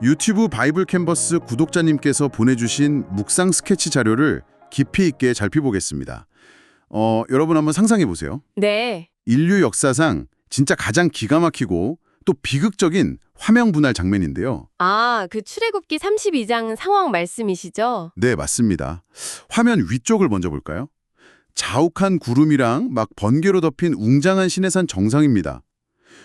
유튜브 바이블 캔버스 구독자님께서 보내주신 묵상 스케치 자료를 깊이 있게 살펴보겠습니다. 여러분 한번 상상해 보세요. 네. 인류 역사상 진짜 가장 기가 막히고 또 비극적인 화명 분할 장면인데요. 아, 그 출애굽기 32장 상황 말씀이시죠? 네, 맞습니다. 화면 위쪽을 먼저 볼까요? 자욱한 구름이랑 막 번개로 덮인 웅장한 시내산 정상입니다.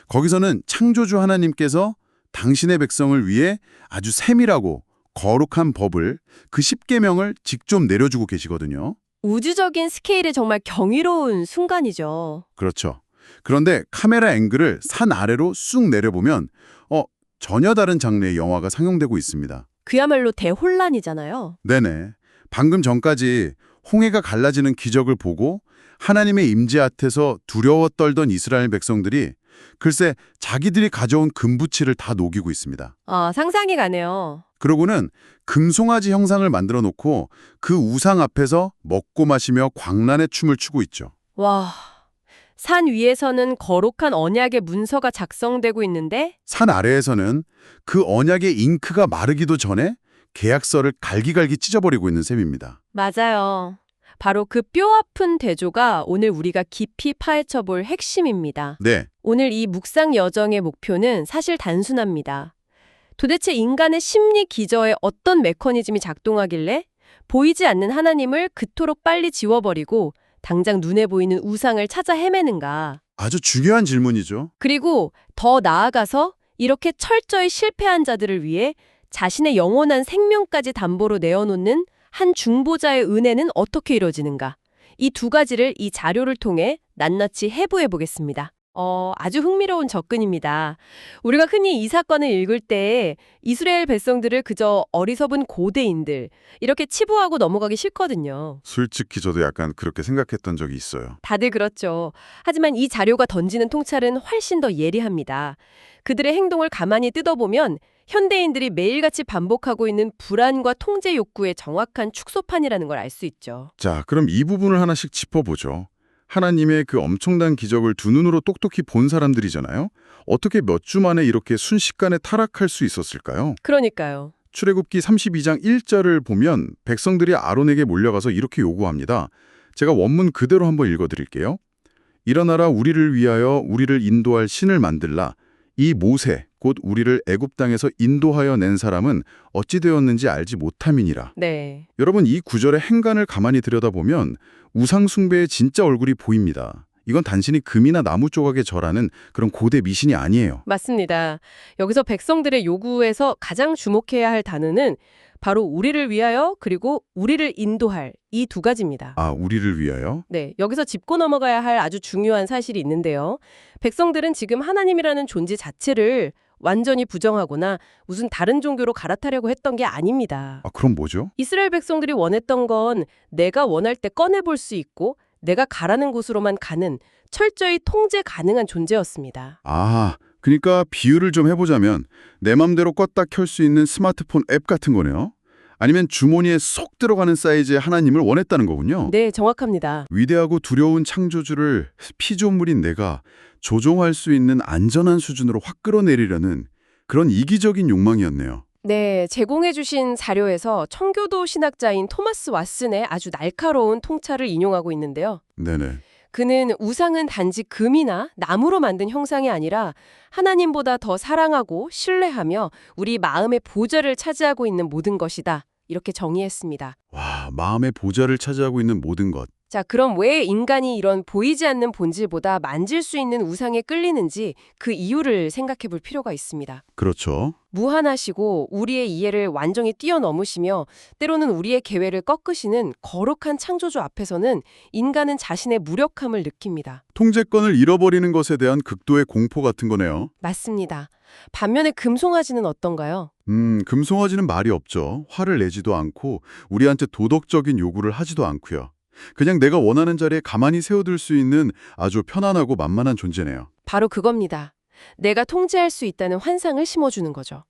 거기서는 창조주 하나님께서 당신의 백성을 위해 아주 세밀하고 거룩한 법을, 그 10계명을 직접 내려주고 계시거든요. 우주적인 스케일에 정말 경이로운 순간이죠. 그렇죠. 그런데 카메라 앵글을 산 아래로 쑥 내려보면 전혀 다른 장르의 영화가 상영되고 있습니다. 그야말로 대혼란이잖아요. 네네. 방금 전까지 홍해가 갈라지는 기적을 보고 하나님의 임재 앞에서 두려워 떨던 이스라엘 백성들이 글쎄 자기들이 가져온 금부치를 다 녹이고 있습니다. 아, 상상이 가네요. 그러고는 금송아지 형상을 만들어 놓고 그 우상 앞에서 먹고 마시며 광란의 춤을 추고 있죠. 와, 산 위에서는 거룩한 언약의 문서가 작성되고 있는데 산 아래에서는 그 언약의 잉크가 마르기도 전에 계약서를 갈기갈기 찢어버리고 있는 셈입니다. 맞아요. 바로 그 뼈아픈 대조가 오늘 우리가 깊이 파헤쳐 볼 핵심입니다. 네, 오늘 이 묵상 여정의 목표는 사실 단순합니다. 도대체 인간의 심리 기저에 어떤 메커니즘이 작동하길래 보이지 않는 하나님을 그토록 빨리 지워버리고 당장 눈에 보이는 우상을 찾아 헤매는가. 아주 중요한 질문이죠. 그리고 더 나아가서 이렇게 철저히 실패한 자들을 위해 자신의 영원한 생명까지 담보로 내어놓는 한 중보자의 은혜는 어떻게 이루어지는가. 이 두 가지를 이 자료를 통해 낱낱이 해부해 보겠습니다. 아주 흥미로운 접근입니다. 우리가 흔히 이 사건을 읽을 때 이스라엘 백성들을 그저 어리석은 고대인들 이렇게 치부하고 넘어가기 싫거든요. 솔직히 저도 약간 그렇게 생각했던 적이 있어요. 다들 그렇죠. 하지만 이 자료가 던지는 통찰은 훨씬 더 예리합니다. 그들의 행동을 가만히 뜯어보면 현대인들이 매일같이 반복하고 있는 불안과 통제 욕구의 정확한 축소판이라는 걸 알 수 있죠. 자, 그럼 이 부분을 하나씩 짚어보죠. 하나님의 그 엄청난 기적을 두 눈으로 똑똑히 본 사람들이잖아요. 어떻게 몇 주 만에 이렇게 순식간에 타락할 수 있었을까요? 그러니까요. 출애굽기 32장 1절을 보면 백성들이 아론에게 몰려가서 이렇게 요구합니다. 제가 원문 그대로 한번 읽어드릴게요. 일어나라 우리를 위하여 우리를 인도할 신을 만들라. 이 모세 곧 우리를 애굽 땅에서 인도하여 낸 사람은 어찌 되었는지 알지 못함이니라. 네. 여러분 이 구절의 행간을 가만히 들여다보면 우상 숭배의 진짜 얼굴이 보입니다. 이건 단순히 금이나 나무 조각에 절하는 그런 고대 미신이 아니에요. 맞습니다. 여기서 백성들의 요구에서 가장 주목해야 할 단어는 바로 우리를 위하여 그리고 우리를 인도할 이 두 가지입니다. 아, 우리를 위하여? 네, 여기서 짚고 넘어가야 할 아주 중요한 사실이 있는데요. 백성들은 지금 하나님이라는 존재 자체를 완전히 부정하거나 무슨 다른 종교로 갈아타려고 했던 게 아닙니다. 아, 그럼 뭐죠? 이스라엘 백성들이 원했던 건 내가 원할 때 꺼내볼 수 있고 내가 가라는 곳으로만 가는 철저히 통제 가능한 존재였습니다. 아, 그러니까 비유를 좀 해보자면 내 맘대로 껐다 켤 수 있는 스마트폰 앱 같은 거네요. 아니면 주머니에 쏙 들어가는 사이즈의 하나님을 원했다는 거군요. 네, 정확합니다. 위대하고 두려운 창조주를 피조물인 내가 조종할 수 있는 안전한 수준으로 확 끌어내리려는 그런 이기적인 욕망이었네요. 네, 제공해주신 자료에서 청교도 신학자인 토마스 왓슨의 아주 날카로운 통찰을 인용하고 있는데요. 네네. 그는 우상은 단지 금이나 나무로 만든 형상이 아니라 하나님보다 더 사랑하고 신뢰하며 우리 마음의 보좌를 차지하고 있는 모든 것이다. 이렇게 정의했습니다. 와, 마음의 보좌를 차지하고 있는 모든 것. 자, 그럼 왜 인간이 이런 보이지 않는 본질보다 만질 수 있는 우상에 끌리는지 그 이유를 생각해 볼 필요가 있습니다. 그렇죠. 무한하시고 우리의 이해를 완전히 뛰어넘으시며 때로는 우리의 계획을 꺾으시는 거룩한 창조주 앞에서는 인간은 자신의 무력함을 느낍니다. 통제권을 잃어버리는 것에 대한 극도의 공포 같은 거네요. 맞습니다. 반면에 금송아지는 어떤가요? 금송아지는 말이 없죠. 화를 내지도 않고 우리한테 도덕적인 요구를 하지도 않고요. 그냥 내가 원하는 자리에 가만히 세워둘 수 있는 아주 편안하고 만만한 존재네요. 바로 그겁니다. 내가 통제할 수 있다는 환상을 심어주는 거죠.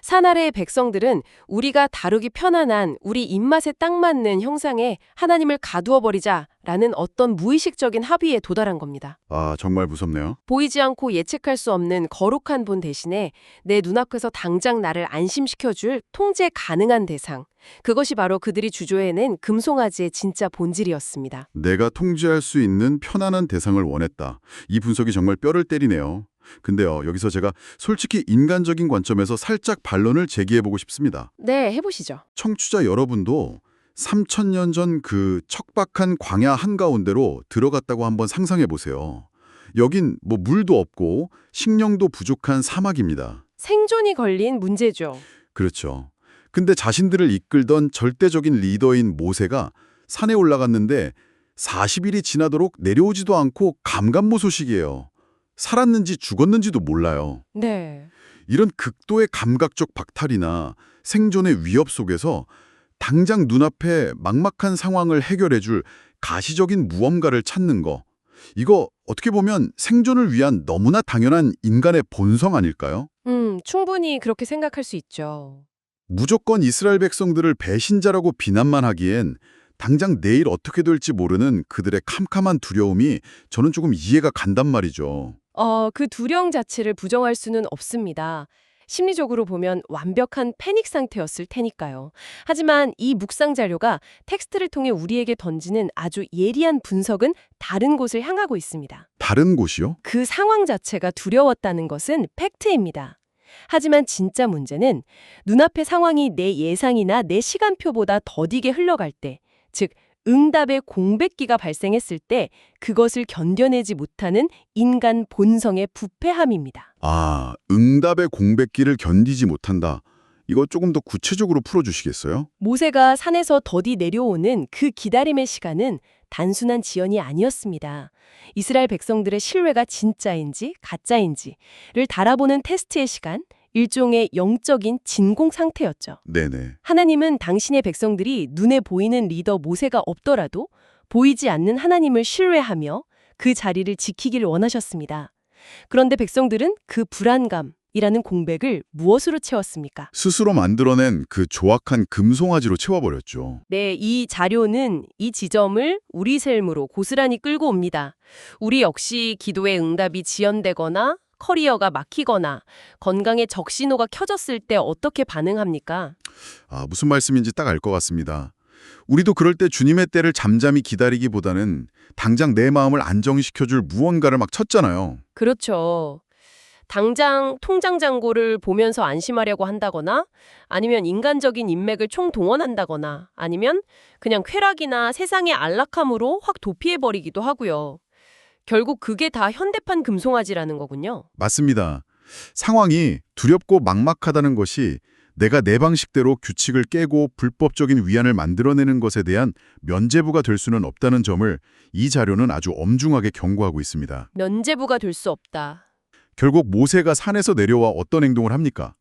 산 아래의 백성들은 우리가 다루기 편안한 우리 입맛에 딱 맞는 형상에 하나님을 가두어 버리자라는 어떤 무의식적인 합의에 도달한 겁니다. 아, 정말 무섭네요. 보이지 않고 예측할 수 없는 거룩한 본 대신에 내 눈앞에서 당장 나를 안심시켜줄 통제 가능한 대상. 그것이 바로 그들이 주조해낸 금송아지의 진짜 본질이었습니다. 내가 통제할 수 있는 편안한 대상을 원했다. 이 분석이 정말 뼈를 때리네요. 근데요, 여기서 제가 솔직히 인간적인 관점에서 살짝 반론을 제기해보고 싶습니다. 네, 해보시죠. 청취자 여러분도 3000년 전 그 척박한 광야 한가운데로 들어갔다고 한번 상상해보세요. 여긴 뭐 물도 없고 식량도 부족한 사막입니다. 생존이 걸린 문제죠. 그렇죠. 근데 자신들을 이끌던 절대적인 리더인 모세가 산에 올라갔는데 40일이 지나도록 내려오지도 않고 감감무소식이에요. 살았는지 죽었는지도 몰라요. 네. 이런 극도의 감각적 박탈이나 생존의 위협 속에서 당장 눈앞에 막막한 상황을 해결해줄 가시적인 무언가를 찾는 거. 이거 어떻게 보면 생존을 위한 너무나 당연한 인간의 본성 아닐까요? 충분히 그렇게 생각할 수 있죠. 무조건 이스라엘 백성들을 배신자라고 비난만 하기엔 당장 내일 어떻게 될지 모르는 그들의 캄캄한 두려움이 저는 조금 이해가 간단 말이죠. 그 두려움 자체를 부정할 수는 없습니다. 심리적으로 보면 완벽한 패닉 상태였을 테니까요. 하지만 이 묵상 자료가 텍스트를 통해 우리에게 던지는 아주 예리한 분석은 다른 곳을 향하고 있습니다. 다른 곳이요? 그 상황 자체가 두려웠다는 것은 팩트입니다. 하지만 진짜 문제는 눈앞의 상황이 내 예상이나 내 시간표보다 더디게 흘러갈 때, 즉 응답의 공백기가 발생했을 때 그것을 견뎌내지 못하는 인간 본성의 부패함입니다. 아, 응답의 공백기를 견디지 못한다. 이거 조금 더 구체적으로 풀어주시겠어요? 모세가 산에서 더디 내려오는 그 기다림의 시간은 단순한 지연이 아니었습니다. 이스라엘 백성들의 신뢰가 진짜인지 가짜인지를 달아보는 테스트의 시간, 일종의 영적인 진공 상태였죠. 네네. 하나님은 당신의 백성들이 눈에 보이는 리더 모세가 없더라도 보이지 않는 하나님을 신뢰하며 그 자리를 지키길 원하셨습니다. 그런데 백성들은 그 불안감이라는 공백을 무엇으로 채웠습니까? 스스로 만들어낸 그 조악한 금송아지로 채워버렸죠. 네, 이 자료는 이 지점을 우리 삶으로 고스란히 끌고 옵니다. 우리 역시 기도의 응답이 지연되거나 커리어가 막히거나 건강에 적신호가 켜졌을 때 어떻게 반응합니까? 아, 무슨 말씀인지 딱 알 것 같습니다. 우리도 그럴 때 주님의 때를 잠잠히 기다리기보다는 당장 내 마음을 안정시켜줄 무언가를 막 찾잖아요. 그렇죠. 당장 통장 잔고를 보면서 안심하려고 한다거나 아니면 인간적인 인맥을 총동원한다거나 아니면 그냥 쾌락이나 세상의 안락함으로 확 도피해버리기도 하고요. 결국 그게 다 현대판 금송아지라는 거군요. 맞습니다. 상황이 두렵고 막막하다는 것이 내가 내 방식대로 규칙을 깨고 불법적인 위안을 만들어내는 것에 대한 면죄부가 될 수는 없다는 점을 이 자료는 아주 엄중하게 경고하고 있습니다. 면죄부가 될 수 없다. 결국 모세가 산에서 내려와 어떤 행동을 합니까?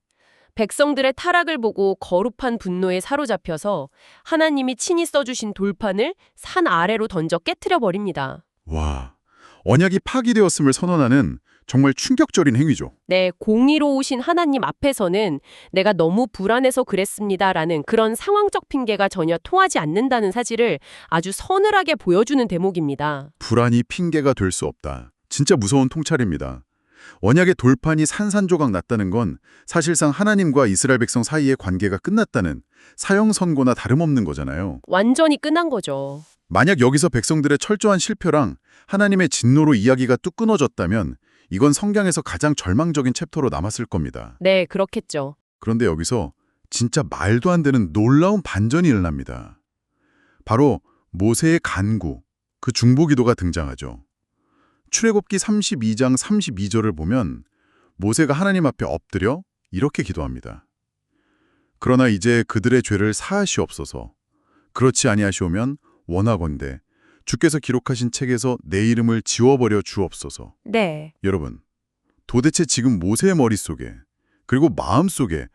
백성들의 타락을 보고 거룩한 분노에 사로잡혀서 하나님이 친히 써주신 돌판을 산 아래로 던져 깨트려 버립니다. 와, 언약이 파기되었음을 선언하는 정말 충격적인 행위죠. 네, 공의로우신 하나님 앞에서는 내가 너무 불안해서 그랬습니다라는 그런 상황적 핑계가 전혀 통하지 않는다는 사실을 아주 서늘하게 보여주는 대목입니다. 불안이 핑계가 될 수 없다. 진짜 무서운 통찰입니다. 언약의 돌판이 산산조각 났다는 건 사실상 하나님과 이스라엘 백성 사이의 관계가 끝났다는 사형 선고나 다름없는 거잖아요. 완전히 끝난 거죠. 만약 여기서 백성들의 철저한 실패랑 하나님의 진노로 이야기가 뚝 끊어졌다면 이건 성경에서 가장 절망적인 챕터로 남았을 겁니다. 네, 그렇겠죠. 그런데 여기서 진짜 말도 안 되는 놀라운 반전이 일어납니다. 바로 모세의 간구, 그 중보기도가 등장하죠. 출애굽기 32장 32절을 보면 모세가 하나님 앞에 엎드려 이렇게 기도합니다. 그러나 이제 그들의 죄를 사하시옵소서. 그렇지 아니하시오면 원하건대 주께서 기록하신 책에서 내 이름을 지워버려 주옵소서. 네. 여러분, 도대체 지금 모세의 머릿속에 그리고 마음속에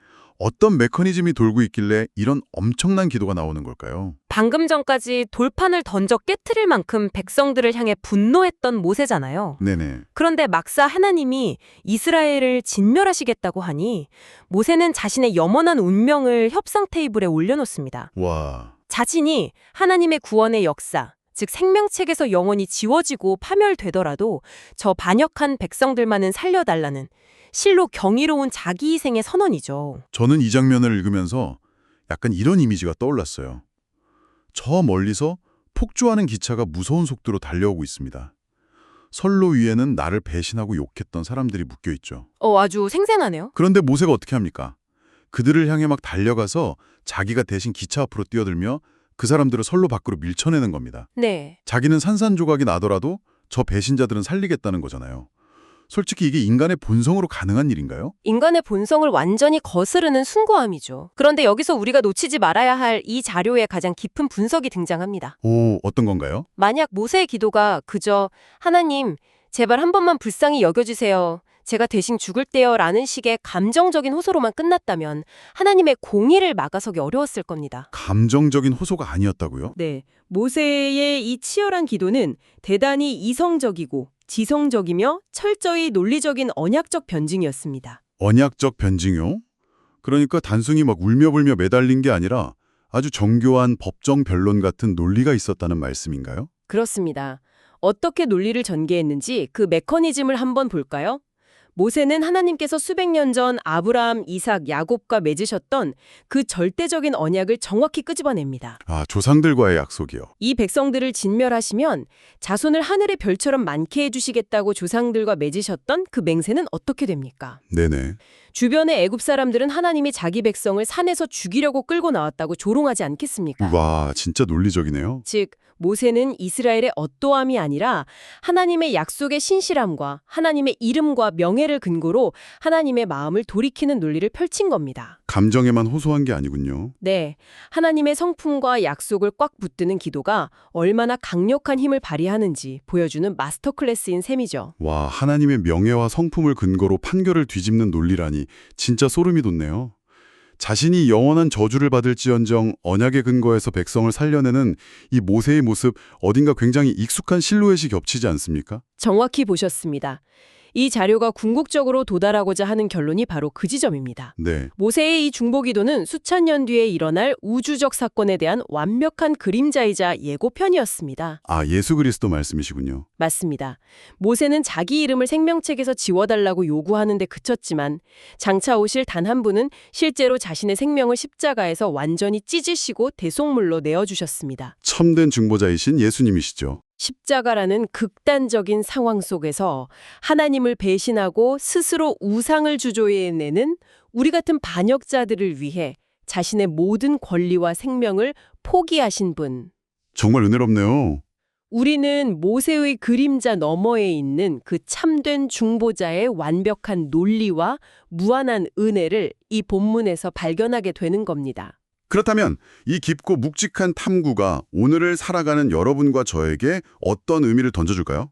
어떤 메커니즘이 돌고 있길래 이런 엄청난 기도가 나오는 걸까요? 방금 전까지 돌판을 던져 깨트릴 만큼 백성들을 향해 분노했던 모세잖아요. 네네. 그런데 막사 하나님이 이스라엘을 진멸하시겠다고 하니 모세는 자신의 염원한 운명을 협상 테이블에 올려놓습니다. 와, 자신이 하나님의 구원의 역사, 즉 생명책에서 영원히 지워지고 파멸되더라도 저 반역한 백성들만은 살려달라는 실로 경이로운 자기 희생의 선언이죠. 저는 이 장면을 읽으면서 약간 이런 이미지가 떠올랐어요. 저 멀리서 폭주하는 기차가 무서운 속도로 달려오고 있습니다. 선로 위에는 나를 배신하고 욕했던 사람들이 묶여 있죠. 아주 생생하네요. 그런데 모세가 어떻게 합니까? 그들을 향해 막 달려가서 자기가 대신 기차 앞으로 뛰어들며 그 사람들을 선로 밖으로 밀쳐내는 겁니다. 네. 자기는 산산조각이 나더라도 저 배신자들은 살리겠다는 거잖아요. 솔직히 이게 인간의 본성으로 가능한 일인가요? 인간의 본성을 완전히 거스르는 숭고함이죠. 그런데 여기서 우리가 놓치지 말아야 할 이 자료의 가장 깊은 분석이 등장합니다. 오, 어떤 건가요? 만약 모세의 기도가 그저 하나님, 제발 한 번만 불쌍히 여겨주세요. 제가 대신 죽을 때요 라는 식의 감정적인 호소로만 끝났다면 하나님의 공의를 막아서기 어려웠을 겁니다. 감정적인 호소가 아니었다고요? 네, 모세의 이 치열한 기도는 대단히 이성적이고 지성적이며 철저히 논리적인 언약적 변증이었습니다. 언약적 변증요? 그러니까 단순히 막 울며불며 매달린 게 아니라 아주 정교한 법정 변론 같은 논리가 있었다는 말씀인가요? 그렇습니다. 어떻게 논리를 전개했는지 그 메커니즘을 한번 볼까요? 모세는 하나님께서 수백 년 전 아브라함, 이삭, 야곱과 맺으셨던 그 절대적인 언약을 정확히 끄집어냅니다. 아, 조상들과의 약속이요. 이 백성들을 진멸하시면 자손을 하늘의 별처럼 많게 해주시겠다고 조상들과 맺으셨던 그 맹세는 어떻게 됩니까? 네네. 주변의 애굽 사람들은 하나님이 자기 백성을 산에서 죽이려고 끌고 나왔다고 조롱하지 않겠습니까? 와, 진짜 논리적이네요. 즉, 모세는 이스라엘의 어떠함이 아니라 하나님의 약속의 신실함과 하나님의 이름과 명예를 근거로 하나님의 마음을 돌이키는 논리를 펼친 겁니다. 감정에만 호소한 게 아니군요. 네, 하나님의 성품과 약속을 꽉 붙드는 기도가 얼마나 강력한 힘을 발휘하는지 보여주는 마스터 클래스인 셈이죠. 와, 하나님의 명예와 성품을 근거로 판결을 뒤집는 논리라니 진짜 소름이 돋네요. 자신이 영원한 저주를 받을지언정 언약의 근거에서 백성을 살려내는 이 모세의 모습 어딘가 굉장히 익숙한 실루엣이 겹치지 않습니까? 정확히 보셨습니다. 이 자료가 궁극적으로 도달하고자 하는 결론이 바로 그 지점입니다. 네. 모세의 이 중보기도는 수천 년 뒤에 일어날 우주적 사건에 대한 완벽한 그림자이자 예고편이었습니다. 아, 예수 그리스도 말씀이시군요. 맞습니다. 모세는 자기 이름을 생명책에서 지워달라고 요구하는데 그쳤지만 장차 오실 단 한 분은 실제로 자신의 생명을 십자가에서 완전히 찢으시고 대속물로 내어주셨습니다. 참된 중보자이신 예수님이시죠. 십자가라는 극단적인 상황 속에서 하나님을 배신하고 스스로 우상을 주조해내는 우리 같은 반역자들을 위해 자신의 모든 권리와 생명을 포기하신 분. 정말 은혜롭네요. 우리는 모세의 그림자 너머에 있는 그 참된 중보자의 완벽한 논리와 무한한 은혜를 이 본문에서 발견하게 되는 겁니다. 그렇다면 이 깊고 묵직한 탐구가 오늘을 살아가는 여러분과 저에게 어떤 의미를 던져줄까요?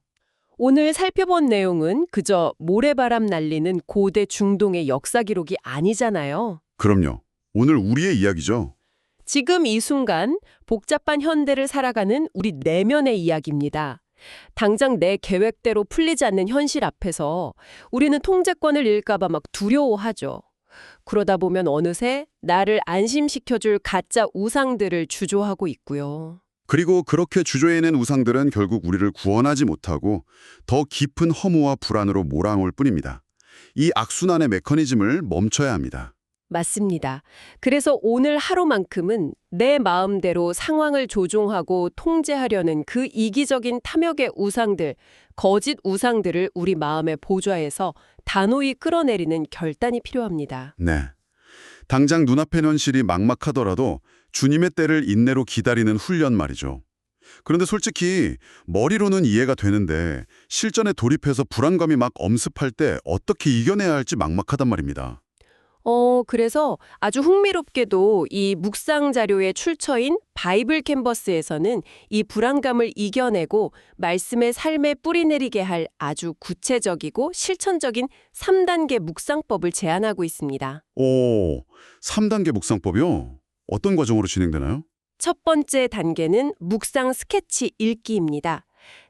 오늘 살펴본 내용은 그저 모래바람 날리는 고대 중동의 역사 기록이 아니잖아요. 그럼요. 오늘 우리의 이야기죠. 지금 이 순간 복잡한 현대를 살아가는 우리 내면의 이야기입니다. 당장 내 계획대로 풀리지 않는 현실 앞에서 우리는 통제권을 잃을까 봐 막 두려워하죠. 그러다 보면 어느새 나를 안심시켜줄 가짜 우상들을 주조하고 있고요. 그리고 그렇게 주저해낸 우상들은 결국 우리를 구원하지 못하고 더 깊은 허무와 불안으로 몰아올 뿐입니다. 이 악순환의 메커니즘을 멈춰야 합니다. 맞습니다. 그래서 오늘 하루만큼은 내 마음대로 상황을 조종하고 통제하려는 그 이기적인 탐욕의 우상들, 거짓 우상들을 우리 마음의 보좌에서 단호히 끌어내리는 결단이 필요합니다. 네. 당장 눈앞의 현실이 막막하더라도 주님의 때를 인내로 기다리는 훈련 말이죠. 그런데 솔직히 머리로는 이해가 되는데 실전에 돌입해서 불안감이 막 엄습할 때 어떻게 이겨내야 할지 막막하단 말입니다. 그래서 아주 흥미롭게도 이 묵상 자료의 출처인 바이블 캔버스에서는 이 불안감을 이겨내고 말씀의 삶에 뿌리내리게 할 아주 구체적이고 실천적인 3단계 묵상법을 제안하고 있습니다. 오, 3단계 묵상법이요? 어떤 과정으로 진행되나요? 첫 번째 단계는 묵상 스케치 읽기입니다.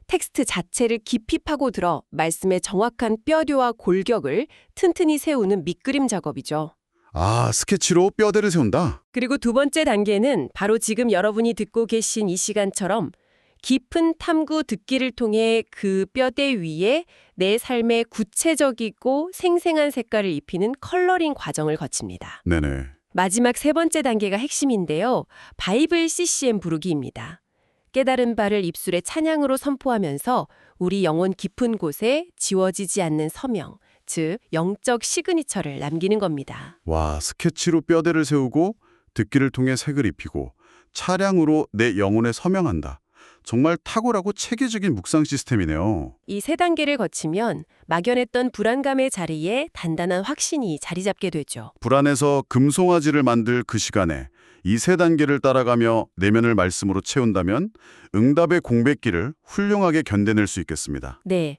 텍스트 자체를 깊이 파고들어 말씀의 정확한 뼈대와 골격을 튼튼히 세우는 밑그림 작업이죠. 아, 스케치로 뼈대를 세운다? 그리고 두 번째 단계는 바로 지금 여러분이 듣고 계신 이 시간처럼 깊은 탐구 듣기를 통해 그 뼈대 위에 내 삶의 구체적이고 생생한 색깔을 입히는 컬러링 과정을 거칩니다. 네네. 마지막 세 번째 단계가 핵심인데요. 바이블 CCM 부르기입니다. 깨달은 바를 입술에 찬양으로 선포하면서 우리 영혼 깊은 곳에 지워지지 않는 서명, 즉 영적 시그니처를 남기는 겁니다. 와, 스케치로 뼈대를 세우고 듣기를 통해 색을 입히고 차량으로 내 영혼에 서명한다. 정말 탁월하고 체계적인 묵상 시스템이네요. 이 세 단계를 거치면 막연했던 불안감의 자리에 단단한 확신이 자리 잡게 되죠. 불안에서 금송아지를 만들 그 시간에 이 세 단계를 따라가며 내면을 말씀으로 채운다면 응답의 공백기를 훌륭하게 견뎌낼 수 있겠습니다. 네.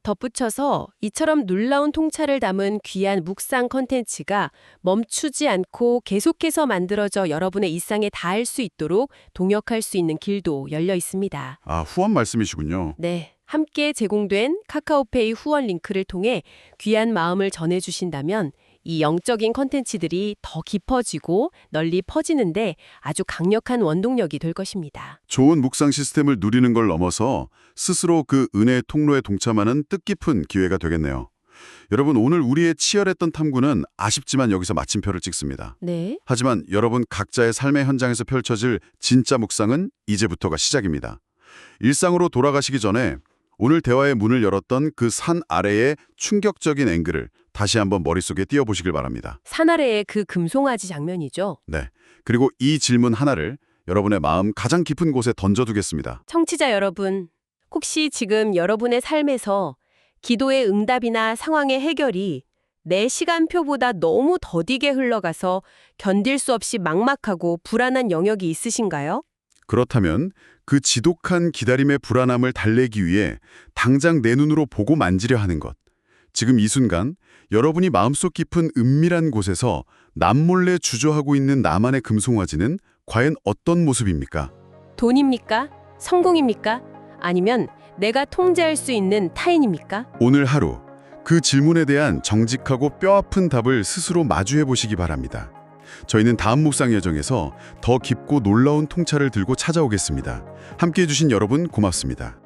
덧붙여서 이처럼 놀라운 통찰을 담은 귀한 묵상 컨텐츠가 멈추지 않고 계속해서 만들어져 여러분의 일상에 닿을 수 있도록 동역할 수 있는 길도 열려 있습니다. 아, 후원 말씀이시군요. 네. 함께 제공된 카카오페이 후원 링크를 통해 귀한 마음을 전해주신다면 이 영적인 컨텐츠들이 더 깊어지고 널리 퍼지는데 아주 강력한 원동력이 될 것입니다. 좋은 묵상 시스템을 누리는 걸 넘어서 스스로 그 은혜의 통로에 동참하는 뜻깊은 기회가 되겠네요. 여러분, 오늘 우리의 치열했던 탐구는 아쉽지만 여기서 마침표를 찍습니다. 네. 하지만 여러분 각자의 삶의 현장에서 펼쳐질 진짜 묵상은 이제부터가 시작입니다. 일상으로 돌아가시기 전에 오늘 대화의 문을 열었던 그 산 아래의 충격적인 앵글을 다시 한번 머릿속에 띄워보시길 바랍니다. 산 아래의 그 금송아지 장면이죠. 네. 그리고 이 질문 하나를 여러분의 마음 가장 깊은 곳에 던져두겠습니다. 청취자 여러분, 혹시 지금 여러분의 삶에서 기도의 응답이나 상황의 해결이 내 시간표보다 너무 더디게 흘러가서 견딜 수 없이 막막하고 불안한 영역이 있으신가요? 그렇다면 그 지독한 기다림의 불안함을 달래기 위해 당장 내 눈으로 보고 만지려 하는 것. 지금 이 순간 여러분이 마음속 깊은 은밀한 곳에서 남몰래 주저하고 있는 나만의 금송아지는 과연 어떤 모습입니까? 돈입니까? 성공입니까? 아니면 내가 통제할 수 있는 타인입니까? 오늘 하루 그 질문에 대한 정직하고 뼈아픈 답을 스스로 마주해 보시기 바랍니다. 저희는 다음 묵상 여정에서 더 깊고 놀라운 통찰을 들고 찾아오겠습니다. 함께해 주신 여러분 고맙습니다.